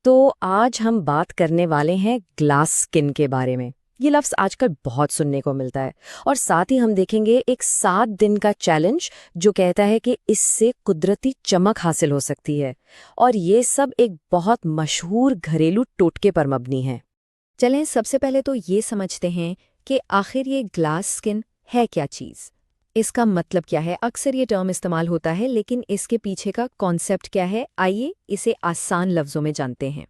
تو آج ہم بات کرنے والے ہیں گلاس سکن کے بارے میں۔ یہ لفظ آج کل بہت سننے کو ملتا ہے، اور ساتھ ہی ہم دیکھیں گے ایک 7 دن کا چیلنج جو کہتا ہے کہ اس سے قدرتی چمک حاصل ہو سکتی ہے، اور یہ سب ایک بہت مشہور گھریلو ٹوٹکے پر مبنی ہے۔ چلیں سب سے پہلے تو یہ سمجھتے ہیں کہ آخر یہ گلاس سکن ہے کیا چیز، اس کا مطلب کیا ہے۔ اکثر یہ ٹرم استعمال ہوتا ہے، لیکن اس کے پیچھے کا کانسیپٹ کیا ہے، آئیے اسے آسان لفظوں میں جانتے ہیں۔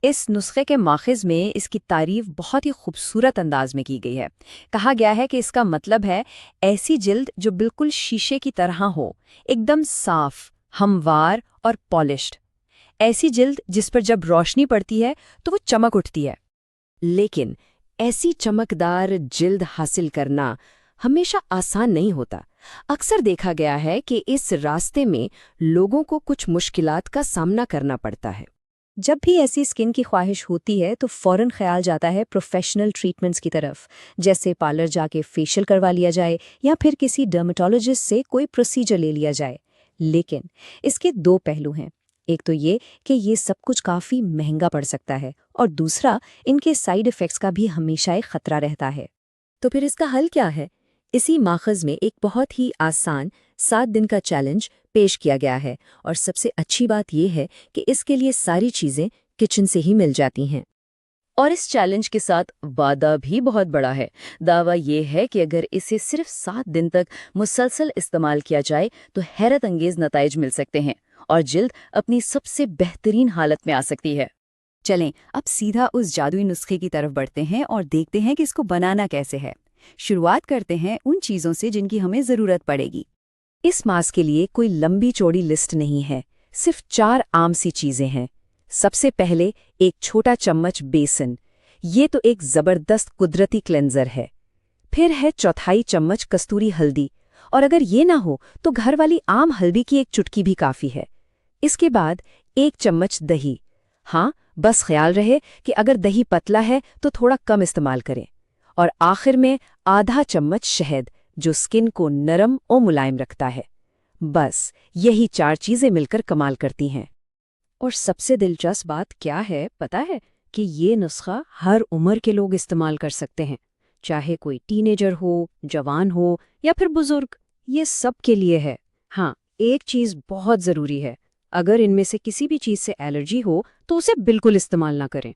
اس نسخے کے ماخذ میں اس کی تعریف بہت ہی خوبصورت انداز میں کی گئی ہے۔ کہا گیا ہے کہ اس کا مطلب ہے ایسی جلد جو بالکل شیشے کی طرح ہو، ایک دم صاف، ہموار اور پالشڈ۔ ایسی جلد جس پر جب روشنی پڑتی ہے تو وہ چمک اٹھتی ہے۔ لیکن ایسی چمکدار جلد حاصل کرنا ہمیشہ آسان نہیں ہوتا۔ اکثر دیکھا گیا ہے کہ اس راستے میں لوگوں کو کچھ مشکلات کا سامنا کرنا پڑتا ہے۔ جب بھی ایسی سکن کی خواہش ہوتی ہے تو فوراً خیال جاتا ہے پروفیشنل ٹریٹمنٹس کی طرف، جیسے پارلر جا کے فیشل کروا لیا جائے یا پھر کسی ڈرمٹولوجسٹ سے کوئی پروسیجر لے لیا جائے۔ لیکن اس کے 2 پہلو ہیں۔ ایک تو یہ کہ یہ سب کچھ کافی مہنگا پڑ سکتا ہے، اور دوسرا ان کے سائیڈ ایفیکٹس کا بھی ہمیشہ ایک خطرہ رہتا ہے۔ تو پھر اس کا حل کیا ہے؟ اسی ماخذ میں ایک بہت ہی آسان 7 دن کا چیلنج پیش کیا گیا ہے، اور سب سے اچھی بات یہ ہے کہ اس کے لیے ساری چیزیں کچن سے ہی مل جاتی ہیں۔ اور اس چیلنج کے ساتھ وعدہ بھی بہت بڑا ہے۔ دعویٰ یہ ہے کہ اگر اسے صرف 7 دن تک مسلسل استعمال کیا جائے تو حیرت انگیز نتائج مل سکتے ہیں، اور جلد اپنی سب سے بہترین حالت میں آ سکتی ہے۔ چلیں اب سیدھا اس جادوئی نسخے کی طرف بڑھتے ہیں اور دیکھتے ہیں کہ اس کو بنانا کیسے ہے۔ شروعات کرتے ہیں ان چیزوں سے جن کی ہمیں ضرورت پڑے گی۔ اس ماسک کے لیے کوئی لمبی چوڑی لسٹ نہیں ہے، صرف 4 عام سی چیزیں ہیں۔ سب سے پہلے ایک چھوٹا چمچ بیسن، یہ تو ایک زبردست قدرتی کلینزر ہے۔ پھر ہے 1/4 چمچ کستوری ہلدی، اور اگر یہ نہ ہو تو گھر والی عام ہلدی کی ایک چٹکی بھی کافی ہے۔ اس کے بعد 1 چمچ دہی، ہاں بس خیال رہے کہ اگر دہی پتلا ہے تو تھوڑا کم استعمال کریں۔ اور آخر میں آدھا چمچ شہد، جو سکن کو نرم اور ملائم رکھتا ہے۔ بس یہی 4 چیزیں مل کر کمال کرتی ہیں۔ اور سب سے دلچسپ بات کیا ہے پتہ ہے؟ کہ یہ نسخہ ہر عمر کے لوگ استعمال کر سکتے ہیں، چاہے کوئی ٹین ایجر ہو، جوان ہو یا پھر بزرگ، یہ سب کے لیے ہے۔ ہاں، ایک چیز بہت ضروری ہے، اگر ان میں سے کسی بھی چیز سے الرجی ہو تو اسے بالکل استعمال نہ کریں۔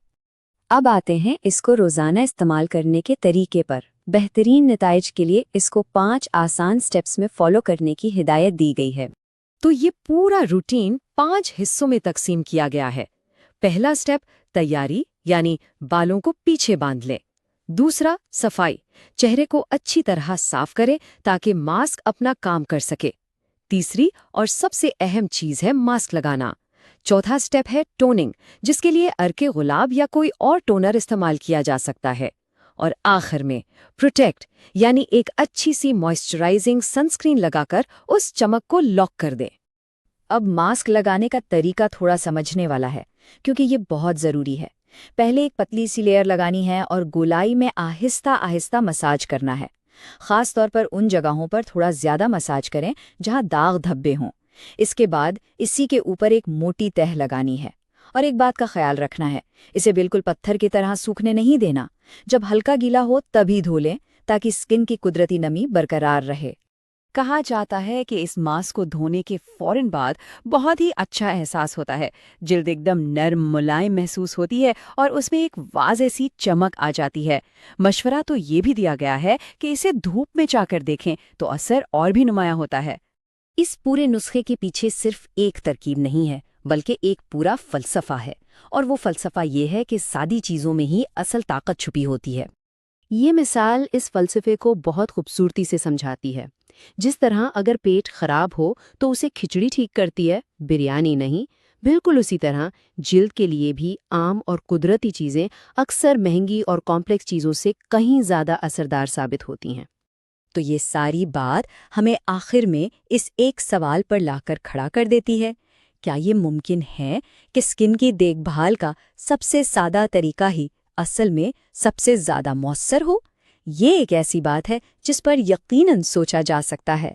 اب آتے ہیں اس کو روزانہ استعمال کرنے کے طریقے پر۔ بہترین نتائج کے لیے اس کو 5 آسان سٹیپس میں فالو کرنے کی ہدایت دی گئی ہے۔ تو یہ پورا روٹین 5 حصوں میں تقسیم کیا گیا ہے۔ پہلا سٹیپ تیاری، یعنی بالوں کو پیچھے باندھ لیں۔ دوسرا صفائی، چہرے کو اچھی طرح صاف کریں تاکہ ماسک اپنا کام کر سکے۔ تیسری اور سب سے اہم چیز ہے ماسک لگانا۔ چوتھا سٹیپ ہے ٹوننگ، جس کے لیے عرق گلاب یا کوئی اور ٹونر استعمال کیا جا سکتا ہے۔ اور آخر میں پروٹیکٹ، یعنی ایک اچھی سی موئسچرائزنگ سنسکرین لگا کر اس چمک کو لاک کر دیں۔ اب ماسک لگانے کا طریقہ تھوڑا سمجھنے والا ہے، کیونکہ یہ بہت ضروری ہے۔ پہلے ایک پتلی سی لیئر لگانی ہے اور گولائی میں آہستہ آہستہ مساج کرنا ہے۔ خاص طور پر ان جگہوں پر تھوڑا زیادہ مساج کریں جہاں داغ دھبے ہوں۔ اس کے بعد اسی کے اوپر ایک موٹی تہ لگانی ہے، اور ایک بات کا خیال رکھنا ہے، اسے بالکل پتھر کی طرح سوکھنے نہیں دینا۔ جب ہلکا گیلا ہو تبھی دھو لیں تاکہ سکن کی قدرتی نمی برقرار رہے۔ کہا جاتا ہے کہ اس ماسک کو دھونے کے فوراً بعد بہت ہی اچھا احساس ہوتا ہے، جلد ایک دم نرم ملائم محسوس ہوتی ہے اور اس میں ایک واضح سی چمک آ جاتی ہے۔ مشورہ تو یہ بھی دیا گیا ہے کہ اسے دھوپ میں چا کر دیکھیں تو اثر اور بھی نمایاں ہوتا ہے۔ اس پورے نسخے کے پیچھے صرف ایک ترکیب نہیں ہے، بلکہ ایک پورا فلسفہ ہے، اور وہ فلسفہ یہ ہے کہ سادی چیزوں میں ہی اصل طاقت چھپی ہوتی ہے۔ یہ مثال اس فلسفے کو بہت خوبصورتی سے سمجھاتی ہے۔ جس طرح اگر پیٹ خراب ہو تو اسے کھچڑی ٹھیک کرتی ہے، بریانی نہیں، بالکل اسی طرح جلد کے لیے بھی عام اور قدرتی چیزیں اکثر مہنگی اور کمپلیکس چیزوں سے کہیں زیادہ اثردار ثابت ہوتی ہیں۔ تو یہ ساری بات ہمیں آخر میں اس ایک سوال پر لا کر کھڑا کر دیتی ہے، کیا یہ ممکن ہے کہ سکن کی دیکھ بھال کا سب سے سادہ طریقہ ہی اصل میں سب سے زیادہ مؤثر ہو؟ یہ ایک ایسی بات ہے جس پر یقیناً سوچا جا سکتا ہے۔